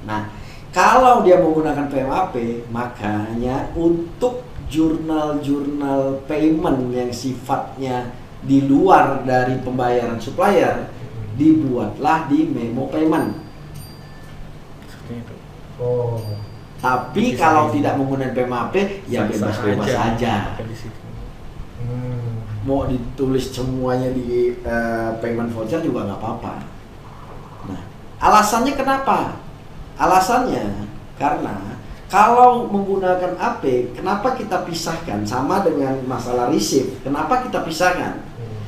Nah, kalau dia menggunakan PMAP, makanya untuk jurnal-jurnal payment yang sifatnya di luar dari pembayaran supplier, dibuatlah di memo payment.
Seperti itu.
Oh.
Tapi
Bisa
kalau
aja.
tidak menggunakan PMAP, ya bebas-bebas aja.
Pakai di situ.
Mau ditulis semuanya di payment voucher juga nggak apa-apa. Nah, alasannya kenapa? Alasannya karena kalau menggunakan AP, kenapa kita pisahkan sama dengan masalah receipt? Kenapa kita pisahkan?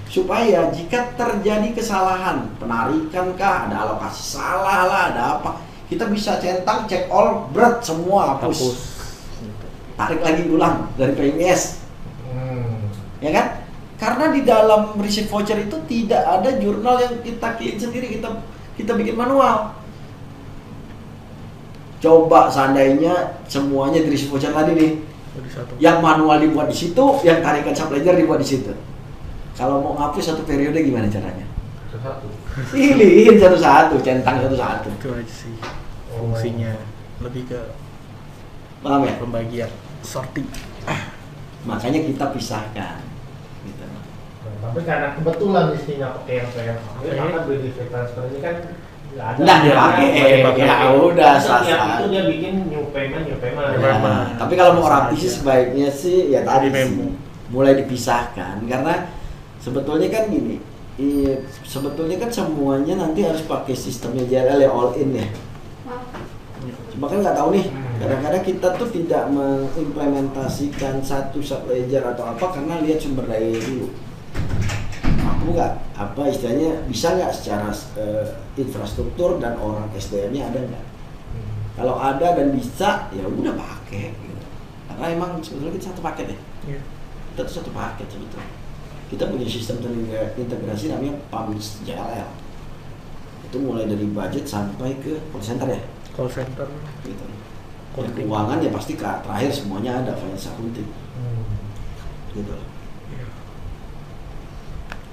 Supaya jika terjadi kesalahan, penarikan kah, ada alokasi salah lah, ada apa, kita bisa centang, check all, berat semua hapus. Tarik lagi ulang dari PMS. Ya kan? Karena di dalam receipt voucher itu tidak ada jurnal yang kita clean sendiri, kita bikin manual. Coba seandainya semuanya di receipt voucher tadi nih, yang manual dibuat di situ, yang tarikan subledger dibuat di situ. Kalau mau ngapus satu periode gimana caranya?
Satu.
Pilihin satu-satu, centang satu-satu.
Itu aja sih fungsinya, lebih ke
Paham ya?
pembagian, sorting.
Makanya kita pisahkan. Gitu.
Tapi karena kebetulan istrinya pakai yang PMAP, maka BDV transfer ini kan nggak ada.
Nah,
Iya,
pakai
pakai.
ya udah
Setiap
sah-sah.
itu dia bikin new payment.
Nah,
Tapi kalau mau
Sah-sah
rapi sih
aja.
sebaiknya sih ya tadi
Di memo.
sih, mulai dipisahkan karena sebetulnya kan gini, sebetulnya kan semuanya nanti harus pakai sistemnya JLL ya, all in ya. Cuma kan nggak tahu nih, kadang-kadang kita tuh tidak mengimplementasikan satu subledger atau apa karena lihat sumber daya dulu. Aku nggak apa istilahnya, bisa nggak secara infrastruktur dan orang SDM-nya ada nggak? Kalau ada dan bisa, ya udah pakai. Gitu. Karena emang sebetulnya kita satu paket ya.
Yeah.
Kita tuh satu paket sebetulnya. Kita punya sistem terintegrasi namanya PAMS JLL. Itu mulai dari budget sampai ke call center ya.
Call center.
Gitu. Ya, keuangan ya pasti terakhir semuanya ada finance accounting. Gitu.
Yeah.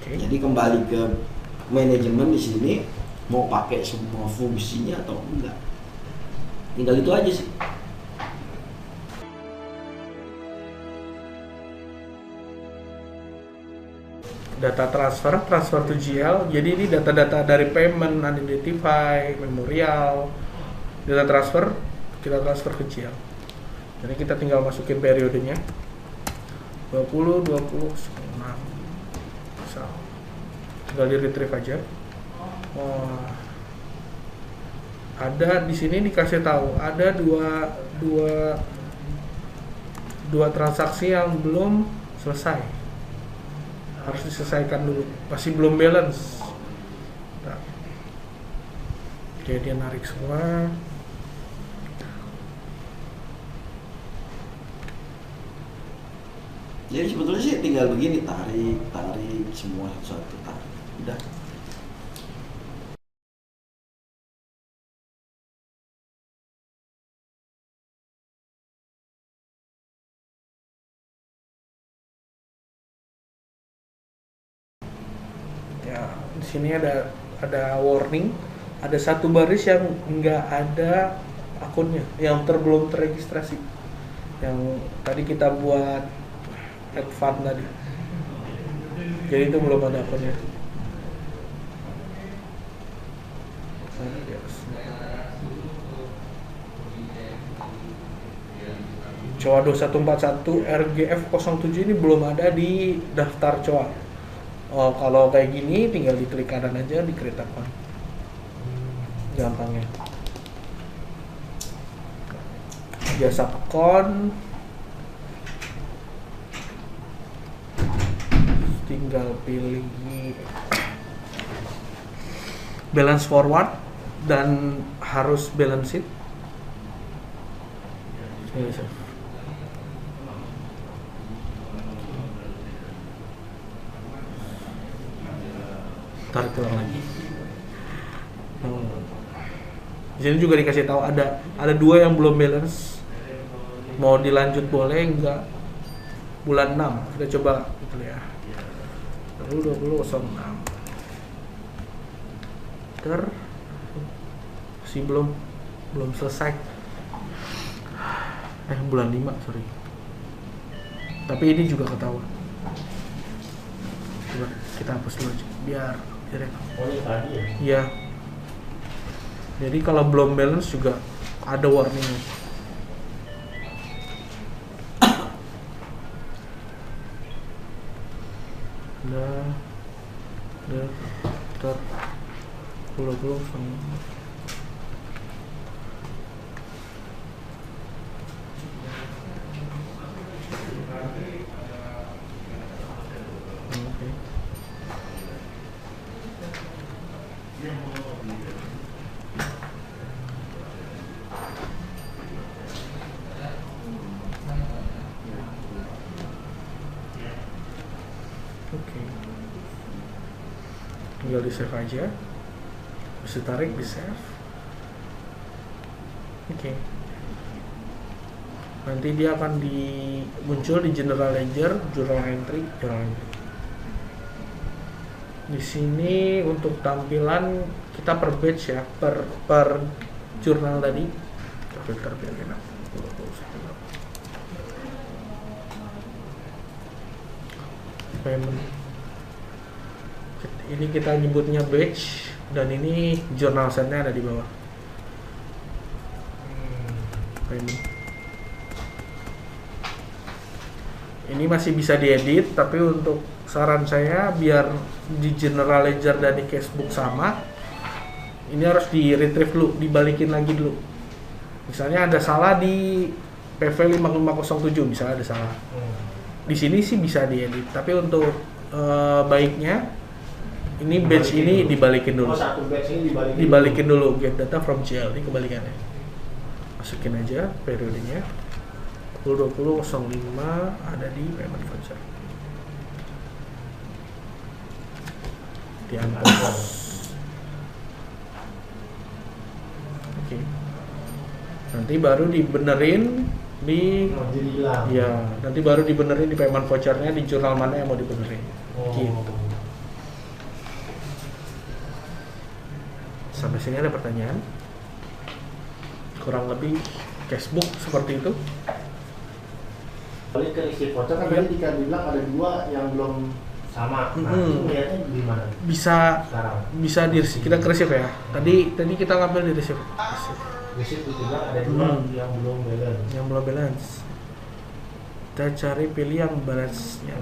Okay.
Jadi kembali ke manajemen di sini mau pakai semua fungsinya atau enggak. Tinggal itu aja sih.
Data transfer to GL. Jadi ini data-data dari payment, identify, memorial, data transfer kita transfer ke GL. Jadi kita tinggal masukin periodenya 20, 20, 6. Misal. Tinggal di retrieve aja. Ada di sini dikasih tahu ada dua transaksi yang belum selesai, harus diselesaikan dulu, masih belum balance. Nah, jadi dia narik semua.
Jadi sebetulnya sih tinggal begini, tarik semua satu-satu, tarik. Udah.
Ya, di sini ada warning, ada satu baris yang nggak ada akunnya, yang belum terregistrasi, yang tadi kita buat add fund tadi. Jadi itu belum ada akunnya. COA 2141 RGF 07 ini belum ada di daftar COA. Kalau kayak gini tinggal diklik kanan aja, di create account. Gampangnya. Jasa account. Tinggal pilih balance forward dan harus balance sheet. Tarik ulang lagi. Di sini juga dikasih tahu ada dua yang belum balance. Mau dilanjut boleh enggak? Bulan 6 kita coba gitu ya. 2006. Masih belum selesai. Bulan 5, sorry. Tapi ini juga ketahuan. Coba kita hapus dulu aja biar enak.
Oh ini tadi ya?
Iya. Jadi kalau belum balance juga ada warningnya. Belum sama. Tinggal di save aja, bisa tarik di save. Nanti dia akan muncul di general ledger, journal entry. Di sini untuk tampilan kita per batch ya, per jurnal tadi. Filter biar enak. Payment. Ini kita nyebutnya batch dan ini jurnal setnya ada di bawah. Ini masih bisa diedit, tapi untuk saran saya biar di general ledger dan di cashbook sama, ini harus di retrieve dulu, dibalikin lagi dulu. Misalnya ada salah di PV 5507, misalnya ada salah. Di sini sih bisa diedit, tapi untuk baiknya Ini batch ini dibalikin dulu.
Oh, satu batch ini
dibalikin dulu. Get data from GL, ini kebalikannya. Masukin aja periodenya. 10.20.05 ada di payment voucher. Diantar. Oke. Nanti baru dibenerin di ya, nanti baru dibenerin di payment vouchernya di jurnal mana yang mau dibenerin. Gitu. Sampai sini ada pertanyaan? Kurang lebih cashbook seperti itu.
Balik ke isi voucher kan tadi Dika bilang ada 2 yang belum sama. Nah, itu lihatnya di mana?
Bisa
Sekarang.
Bisa kita ke receive ya. Tadi kita ngambil di receive.
Receive itu bilang ada 2 yang belum balance.
Yang belum balance. Kita cari pilih yang balance-nya.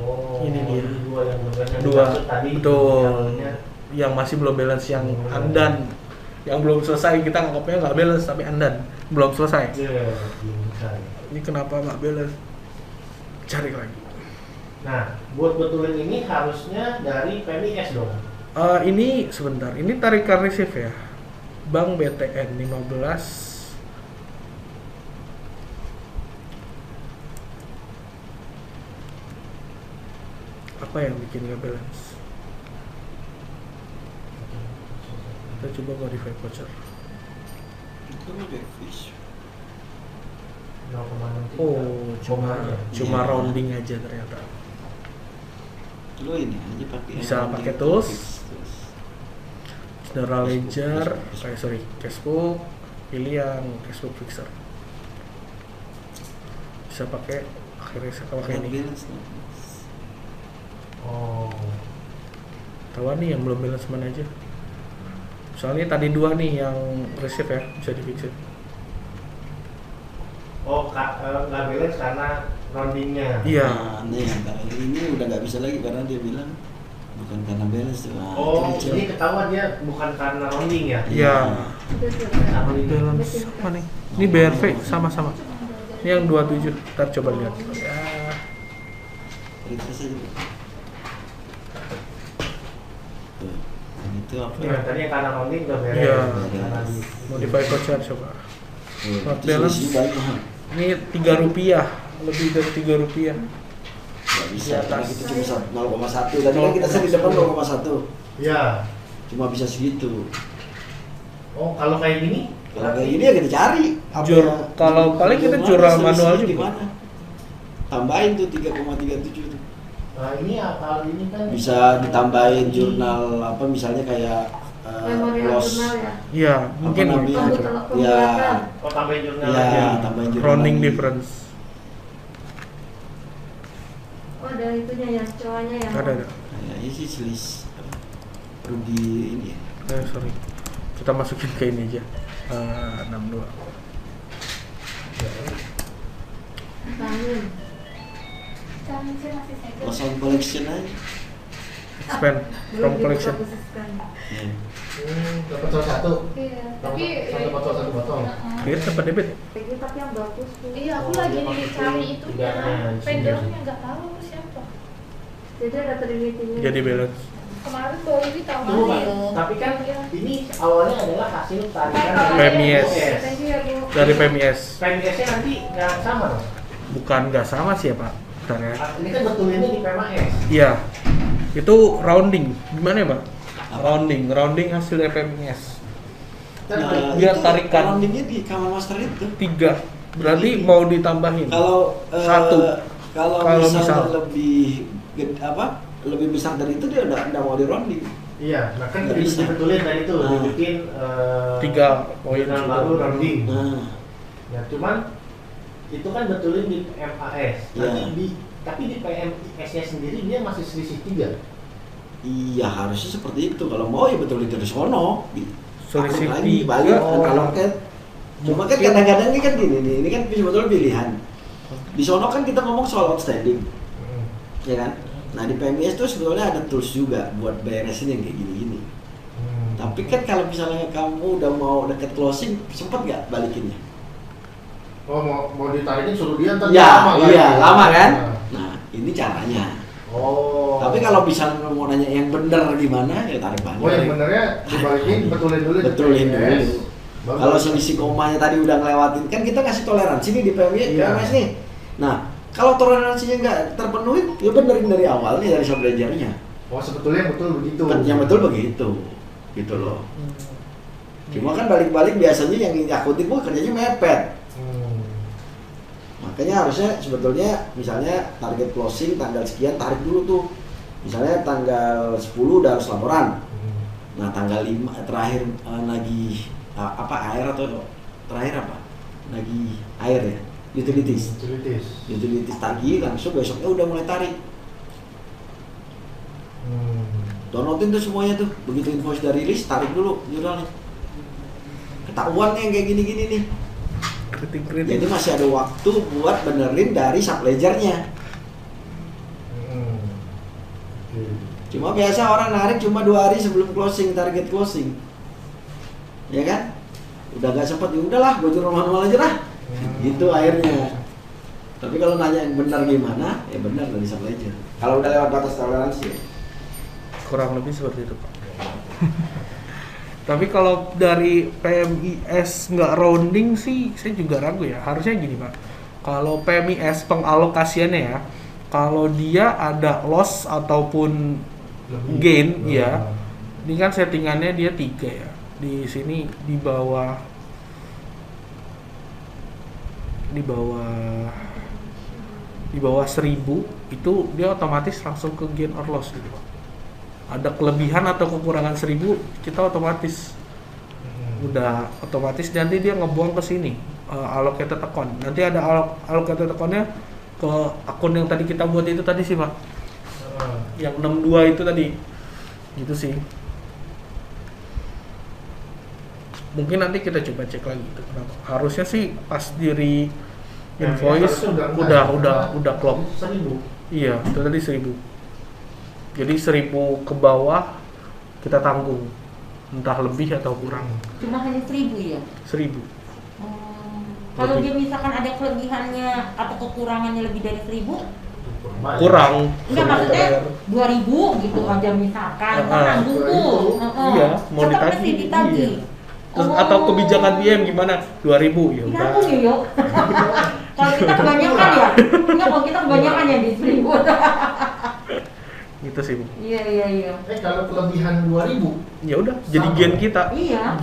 Oh,
ini dia.
2 yang belum balance.
2
tadi.
betul. Yang masih belum balance yang andan. Yang belum selesai kita nganggapnya nggak balance tapi andan. Belum selesai. Ini kenapa nggak balance? Cari lagi.
Nah, buat betulin ini harusnya dari PMIS dong.
Ini sebentar. Ini tarikan receive ya. Bank BTN 15. Apa yang bikin nggak balance? Kita coba modify voucher. Oh, cuma rounding aja ternyata.
Lo ini aja pakai.
Bisa pakai tools. General ledger, cashbook, pilih yang cashbook fixer. Bisa pakai akhirnya saya pakai ini.
Oh.
Tahu nih yang belum balance mana aja. Soalnya tadi 2 nih yang receive ya, bisa di fixin.
Oh, nggak balance karena roundingnya.
Iya.
Nah, ini udah nggak bisa lagi karena dia bilang bukan karena balance. Nah,
oh, jadi ketahuan dia bukan karena rounding ya?
Iya. Balance apa nih? Ini BRV sama-sama. Ini yang 27. Ntar coba lihat. Ya.
Refresh aja. Tuh, itu apa?
Ya, tadi yang karena rounding udah balance.
Iya.
Karena di
Modify voucher coba. Not
Itu
balance.
selisihnya baik, mahal.
Ini Rp3, lebih dari Rp3.
Nggak bisa,
Di
karena
atas.
kita cuma 0,1. Tadi kan kita di depan 0,1.
Iya.
Cuma bisa segitu.
Oh, kalau kayak gini?
Kalau kayak gini ya kita cari.
Kalau paling kita jurnal manual juga.
Gimana? Tambahin tuh 3,37 tuh.
Nah, ini kalau ini kan
Bisa ditambahin jurnal apa misalnya kayak
Memorial
loss.
jurnal ya.
Iya, mungkin
namanya?
gitu.
Ya,
oh tambahin jurnal
ya,
aja.
tambahin jurnal.
Rounding
lagi.
difference.
Oh, ada itunya ya, cowoknya ya.
Ada.
Ya, ini sih selis perlu di ini ya.
Sorry. Kita masukin ke ini aja. 62.
Tangan.
Loss on collection aja.
Expand from collection.
Ya.
Dapat salah satu.
Iya,
Tapi
tapi
satu botol.
Clear dapat debit.
Tapi yang bagus tuh.
iya aku lagi cari itunya, vendornya nggak tahu aku siapa.
Jadi ada trinity-nya.
Jadi balance.
Kemarin baru ini tahu
Tunggu, Pak.
nih.
Tapi kan
Iya.
ini awalnya adalah hasil tarikan
PMIS.
Thank you ya, Bu.
Dari PMIS.
PMIS-nya nanti nggak sama dong?
Bukan nggak sama sih ya Pak. Bentar ya.
Ini kan betulinnya di PMIS.
Iya. Itu rounding. Gimana ya Pak? Rounding hasil PMIS. Dia
itu
tarikan.
roundingnya di kamar master itu.
3. Berarti mau ditambahin.
Kalau
1.
kalau
misal.
misalnya lebih besar dari itu dia udah mau di rounding.
Iya, nah kan
Nggak bisa.
dibetulin tadi tuh,
Nah.
dibikin
3 poin
jurnal baru rounding.
Nah,
Ya cuman itu kan betulin di MAS.
Iya.
Tapi di PMIS-nya sendiri dia masih selisih 3.
iya harusnya seperti itu. Kalau mau ya betul dari sono.
Selisih
Tarik lagi,
3.
balik kan kalau kan. Cuma kan kadang-kadang ini kan gini nih, ini kan sebetulnya pilihan. Di sono kan kita ngomong soal outstanding, ya kan? Nah di PMIS tuh sebetulnya ada tools juga buat beresin yang kayak gini-gini. Tapi kan kalau misalnya kamu udah mau deket closing, sempet nggak balikinnya?
Oh mau ditarikin suruh dia ntar
Ya,
lama
iya
kan?
lama kan?
Nah.
Nah ini caranya.
Oh.
Tapi kalau bisa mau nanya yang bener gimana, ya tarik balik.
Oh, yang benernya dibalikin, betulin dulu.
Betulin dulu. Kalau selisih komanya tadi udah ngelewatin, kan kita ngasih toleransi nih di PMS nih. Nah, kalau toleransinya nggak terpenuhi, ya benerin dari awal nih, dari shop belajarnya.
Oh, sebetulnya yang betul begitu.
Yang betul begitu, gitu loh. Cuma kan balik-balik biasanya yang akunting gua kerjanya mepet. Makanya harusnya sebetulnya misalnya target closing tanggal sekian tarik dulu tuh. Misalnya tanggal 10 udah harus laporan. Nah, tanggal 5 terakhir nagih air atau terakhir apa? Nagih air ya. Utilities tagih langsung besoknya udah mulai tarik. Downloadin tuh semuanya tuh. Begitu invoice udah rilis, tarik dulu jurnalnya. Ketahuan nih yang kayak gini-gini nih.
Kritik.
Jadi masih ada waktu buat benerin dari subledgernya. Cuma biasa orang narik cuma 2 hari sebelum closing, target closing. Ya kan? Udah gak sempet, ya udahlah, gue jurnal manual aja lah. Gitu akhirnya. Tapi kalau nanya yang benar gimana, ya benar dari subledger. Kalau udah lewat batas toleransi ya.
Kurang lebih seperti itu, Pak. Tapi kalau dari PMIS nggak rounding sih, saya juga ragu ya. Harusnya gini, Pak. Kalau PMIS pengalokasiannya ya, kalau dia ada loss ataupun gain, ya. Ini kan settingannya dia 3 ya. Di sini di bawah 1000 itu dia otomatis langsung ke gain or loss gitu, Pak. Ada kelebihan atau kekurangan 1000, kita otomatis udah otomatis nanti dia ngebuang ke sini allocated account. Nanti ada allocated account-nya ke akun yang tadi kita buat itu tadi sih, Pak. Yang 62 itu tadi. Gitu sih. Mungkin nanti kita coba cek lagi itu kenapa. Harusnya sih pas diri invoice udah clock.
1000.
Iya, itu tadi 1000. Jadi 1000 ke bawah kita tanggung, entah lebih atau kurang.
Cuma hanya 1000 ya?
1000.
Kalau dia misalkan ada kelebihannya atau kekurangannya lebih dari 1000?
Kurang.
Enggak, maksudnya 2000 gitu aja misalkan, kan nanggung tuh.
Iya, mau
tetap
ditagih.
mesti ditagih.
Iya. Terus atau kebijakan BM gimana? 2000 ya udah.
Nanggung ya, yuk. Kalau kita kebanyakan ya? Enggak, kalau kita kebanyakan ya di 1000.
Gitu sih, Bu.
Iya.
Kalau kelebihan 2000,
Ya udah, jadi gain kita.
Iya.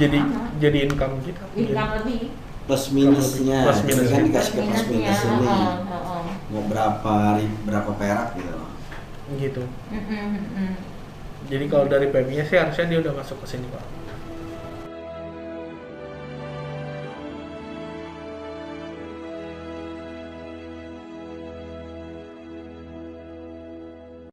Jadi income kita.
Income lebih.
Plus minusnya,
Plus minus.
kan dikasih ke plus minus ini.
Heeh.
Mau berapa perak gitu.
Gitu. Jadi kalau dari PMI sih harusnya dia udah masuk ke sini, Pak.